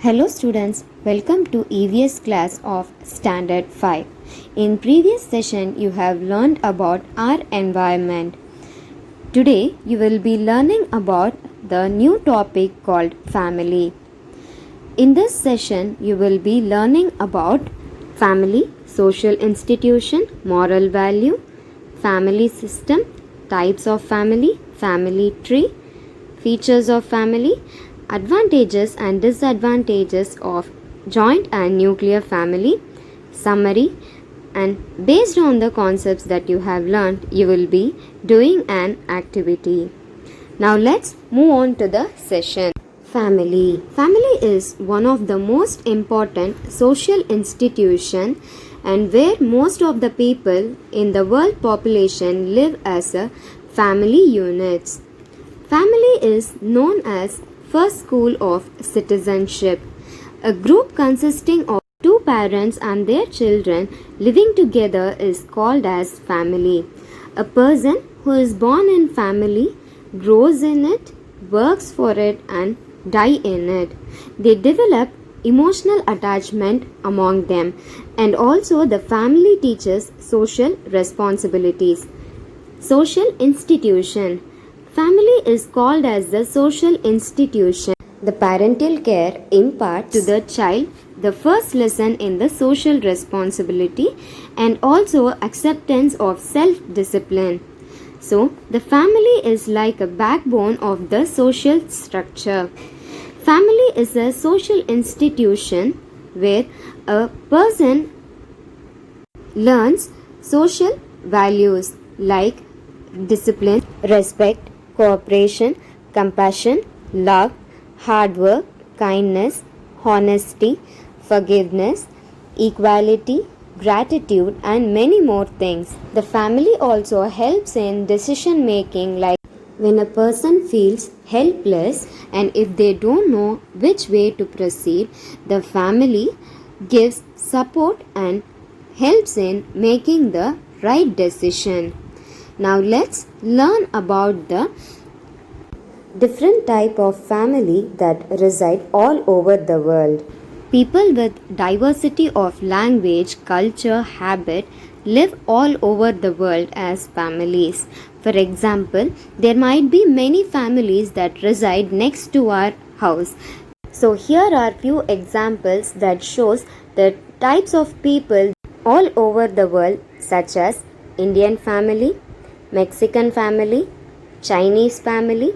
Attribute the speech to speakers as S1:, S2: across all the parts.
S1: Hello students, welcome to EVS class of Standard 5. In previous session you have learned about our environment. Today you will be learning about the new topic called family. In this session you will be learning about family, social institution, moral value, family system, types of family, family tree, features of family, advantages and disadvantages of joint and nuclear family, summary, and based on the concepts that you have learned, you will be doing an activity. Now let's move on to the session. Family. Family is one of the most important social institution and where most of the people in the world population live as a family units. Family is known as first school of citizenship, a group consisting of two parents and their children living together is called as family. A person who is born in family grows in it, works for it and die in it. They develop emotional attachment among them, and also the family teaches social responsibilities. Social institution. Family is called as the social institution. The parental care imparts to the child the first lesson in the social responsibility and also acceptance of self-discipline. So, the family is like a backbone of the social structure. Family is a social institution where a person learns social values like discipline, respect, cooperation, compassion, love, hard work, kindness, honesty, forgiveness, equality, gratitude, and many more things. The family also helps in decision making, like when a person feels helpless and if they don't know which way to proceed, the family gives support and helps in making the right decision. Now let's learn about the different type of family that reside all over the world. People with diversity of language, culture, habit live all over the world as families. For example, there might be many families that reside next to our house. So here are few examples that shows the types of people all over the world, such as Indian family, Mexican family, Chinese family,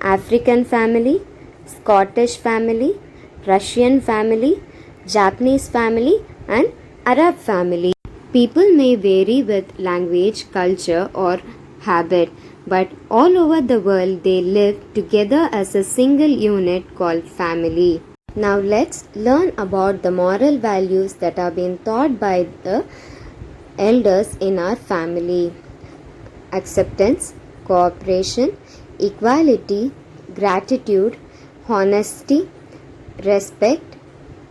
S1: African family, Scottish family, Russian family, Japanese family, and Arab family. People may vary with language, culture, or habit, but all over the world they live together as a single unit called family. Now let's learn about the moral values that are being taught by the elders in our family. Acceptance, cooperation, equality, gratitude, honesty, respect,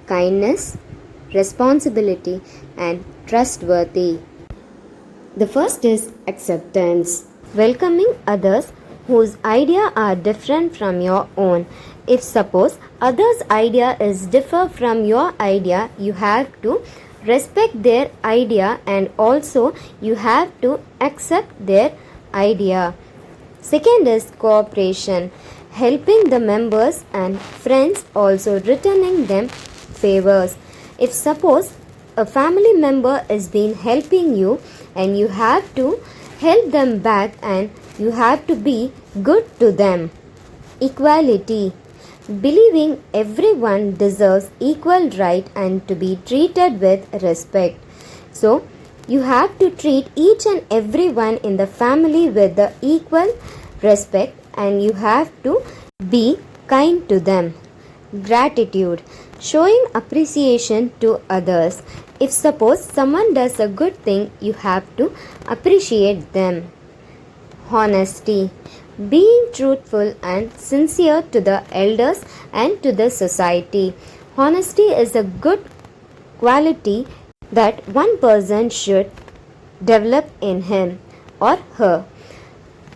S1: kindness, responsibility, and trustworthy. The first is acceptance. Welcoming others whose idea are different from your own. If suppose others' idea is differ from your idea, you have to respect their idea and also you have to accept their idea. Second is cooperation, helping the members and friends, also returning them favors. If suppose a family member is been helping you and you have to help them back and you have to be good to them. Equality, believing everyone deserves equal right and to be treated with respect. So, you have to treat each and everyone in the family with the equal respect and you have to be kind to them. Gratitude, showing appreciation to others. If suppose someone does a good thing, you have to appreciate them. Honesty, being truthful and sincere to the elders and to the society. Honesty is a good quality that one person should develop in him or her.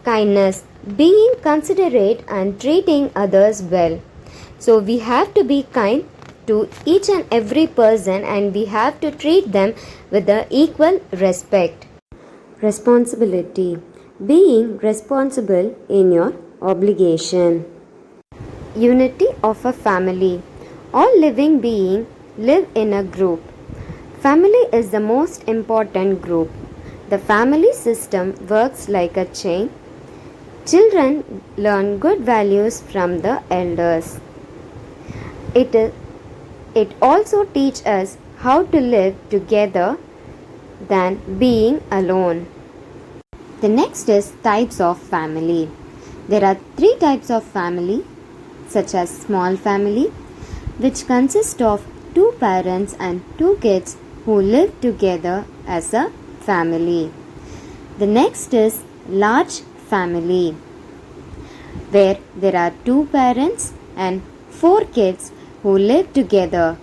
S1: Kindness, being considerate and treating others well. So we have to be kind to each and every person, and we have to treat them with the equal respect. Responsibility. Being responsible in your obligation. Unity of a family. All living beings live in a group. Family is the most important group. The family system works like a chain. Children learn good values from the elders. It also teaches us how to live together than being alone. The next is types of family. There are three types of family, such as small family, which consists of two parents and two kids who live together as a family. The next is large family, where there are two parents and four kids who live together.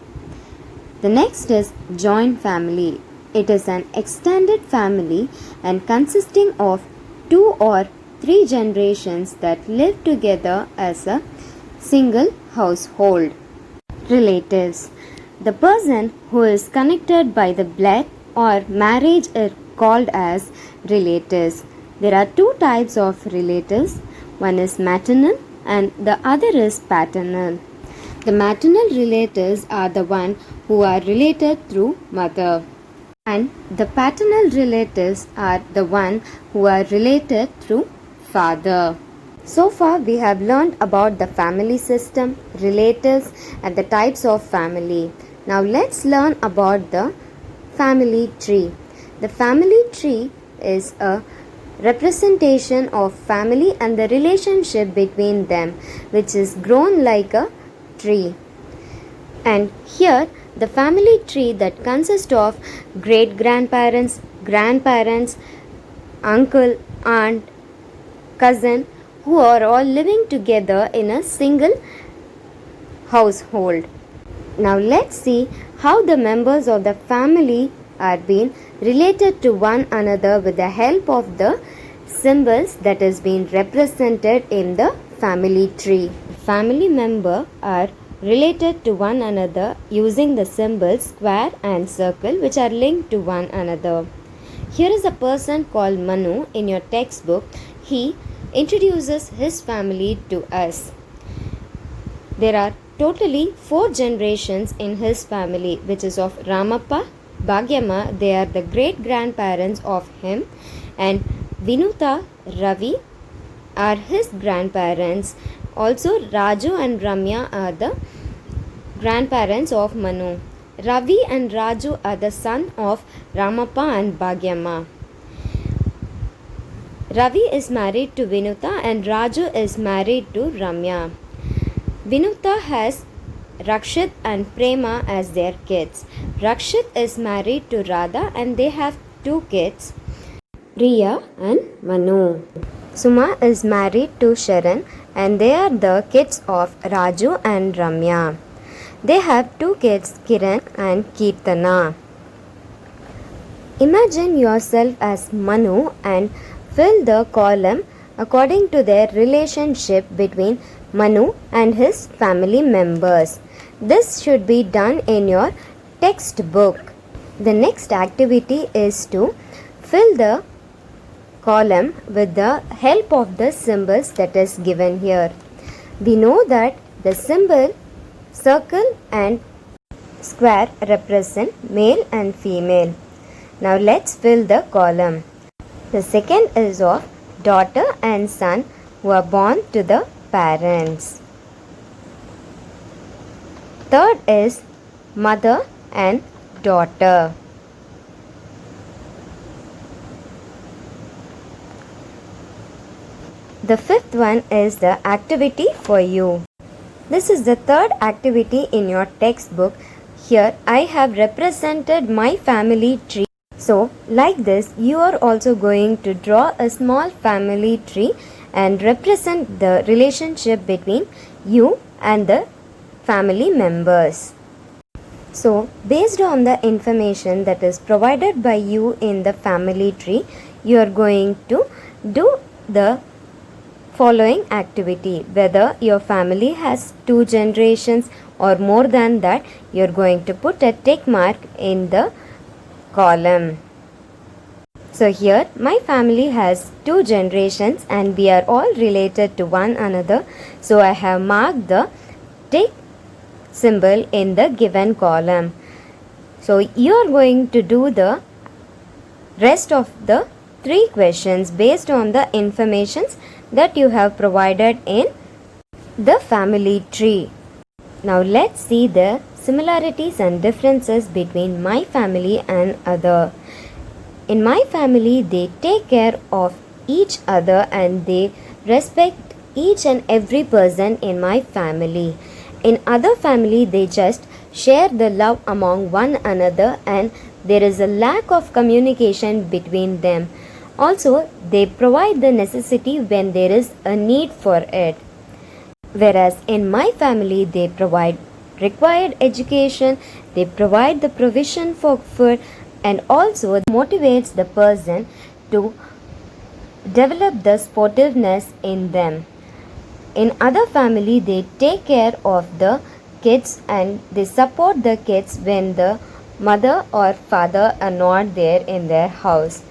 S1: The next is joint family. It is an extended family and consisting of two or three generations that live together as a single household. Relatives. The person who is connected by the blood or marriage is called as relatives. There are two types of relatives. One is maternal and the other is paternal. The maternal relatives are the one who are related through mother, and the paternal relatives are the one who are related through father. So far we have learned about the family system, relatives and the types of family. Now let's learn about the family tree. The family tree is a representation of family and the relationship between them, which is grown like a tree. And here the family tree that consists of great grandparents, grandparents, uncle, aunt, cousin, who are all living together in a single household. Now let's see how the members of the family are being related to one another with the help of the symbols that is being represented in the family tree. Family members are related to one another using the symbols square and circle, which are linked to one another. Here is a person called Manu in your textbook. He introduces his family to us. There are totally 4 generations in his family, which is of Ramappa, Bhagyamma, they are the great grandparents of him, and Vinuta, Ravi are his grandparents. Also Raju and Ramya are the grandparents of Manu. Ravi and Raju are the son of Ramappa and Bhagyamma. Ravi is married to Vinuta and Raju is married to Ramya. Vinuta has Rakshit and Prema as their kids. Rakshit is married to Radha and they have 2 kids, Priya and Manu. Suma is married to Sharan and they are the kids of Raju and Ramya. They have 2 kids, Kiran and Kirtana. Imagine yourself as Manu and fill the column according to their relationship between Manu and his family members. This should be done in your textbook. The next activity is to fill the column with the help of the symbols that is given here. We know that the symbol circle and square represent male and female. Now let's fill the column. The second is of daughter and son who are born to the parents. Third is mother and daughter. The fifth one is the activity for you. This is the third activity in your textbook. Here I have represented my family tree. So like this you are also going to draw a small family tree and represent the relationship between you and the family members. So based on the information that is provided by you in the family tree, you are going to do the following activity. Whether your family has 2 generations, or more than that, you're going to put a tick mark in the column. So here my family has 2 generations and we are all related to one another. So I have marked the tick symbol in the given column. So you are going to do the rest of the 3 questions based on the informations that you have provided in the family tree. Now let's see the similarities and differences between my family and other. In my family, they take care of each other and they respect each and every person in my family. In other family, they just share the love among one another and there is a lack of communication between them. Also, they provide the necessity when there is a need for it. Whereas in my family, they provide required education, they provide the provision for food, and also motivates the person to develop the sportiveness in them. In other family, they take care of the kids and they support the kids when the mother or father are not there in their house.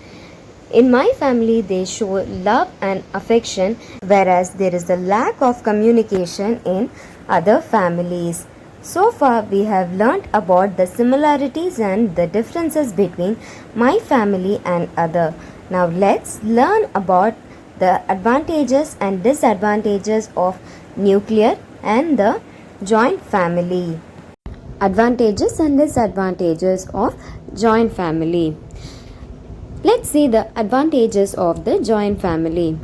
S1: In my family, they show love and affection, whereas there is a lack of communication in other families. So far, we have learnt about the similarities and the differences between my family and other. Now, let's learn about the advantages and disadvantages of nuclear and the joint family. Advantages and disadvantages of joint family. Let's see the advantages of the joint family.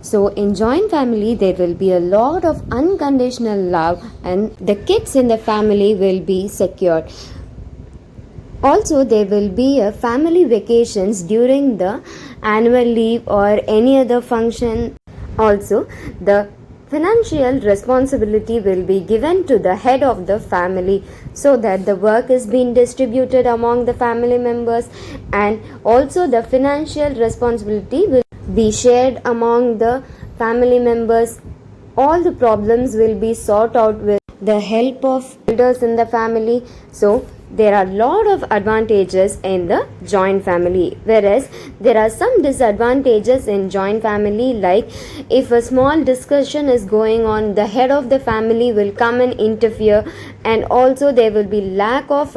S1: So in joint family, there will be a lot of unconditional love and the kids in the family will be secured. Also, there will be a family vacations during the annual leave or any other function. Also, the financial responsibility will be given to the head of the family so that the work is being distributed among the family members, and also the financial responsibility will be shared among the family members. All the problems will be sorted out with the help of elders in the family. So there are a lot of advantages in the joint family, whereas there are some disadvantages in joint family, like if a small discussion is going on, the head of the family will come and interfere, and also there will be lack of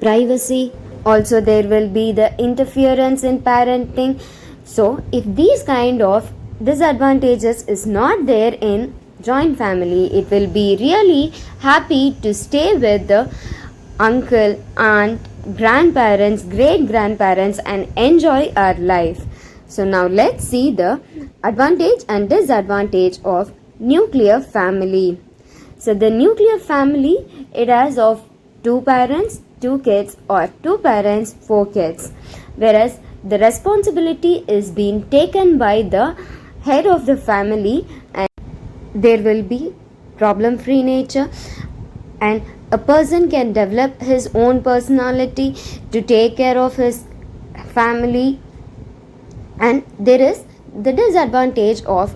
S1: privacy. Also there will be the interference in parenting. So if these kind of disadvantages is not there in joint family, it will be really happy to stay with the uncle, aunt, grandparents, great grandparents and enjoy our life. So now let's see the advantage and disadvantage of nuclear family. So the nuclear family, it has of 2 parents, 2 kids, or 2 parents, 4 kids, whereas the responsibility is being taken by the head of the family and there will be problem free nature and a person can develop his own personality to take care of his family. And there is the disadvantage of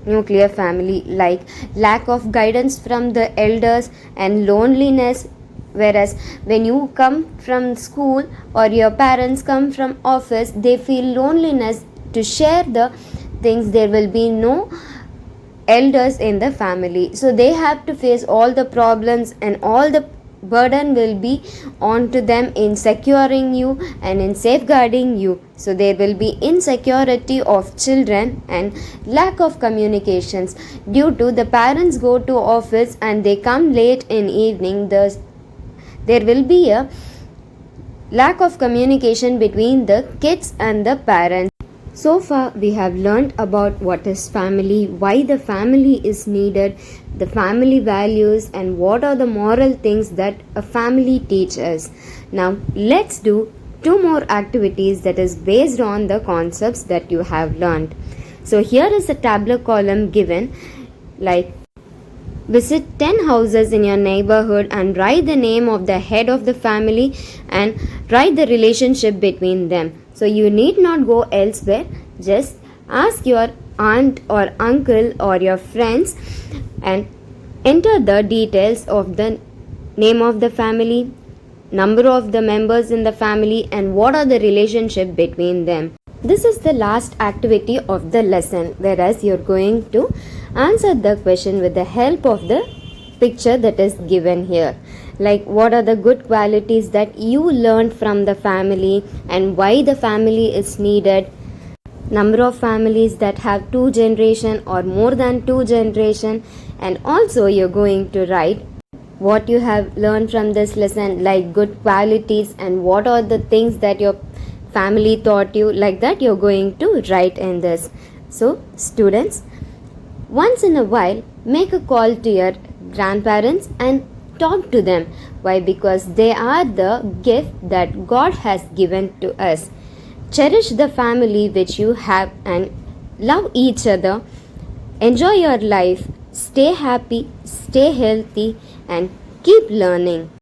S1: nuclear family, like lack of guidance from the elders and loneliness, whereas when you come from school or your parents come from office, they feel loneliness to share the things. There will be no elders in the family, so they have to face all the problems and all the burden will be on to them in securing you and in safeguarding you. So there will be insecurity of children and lack of communications due to the parents go to office and they come late in evening. There will be a lack of communication between the kids and the parents. So far, we have learned about what is family, why the family is needed, the family values, and what are the moral things that a family teaches. Now, let's do 2 more activities that is based on the concepts that you have learned. So, here is a tabular column given, like visit 10 houses in your neighborhood and write the name of the head of the family and write the relationship between them. So you need not go elsewhere, just ask your aunt or uncle or your friends and Enter the details of the name of the family, number of the members in the family, and what are the relationship between them. This is the last activity of the lesson, whereas you're going to answer the question with the help of the picture that is given here. Like, what are the good qualities that you learned from the family and why the family is needed. Number of families that have 2 generations or more than 2 generations, and also you're going to write what you have learned from this lesson, like good qualities and what are the things that your family taught you, like that you're going to write in this. So students, once in a while make a call to your grandparents and talk to them. Why? Because they are the gift that God has given to us. Cherish the family which you have and love each other. Enjoy your life. Stay happy, stay healthy, and keep learning.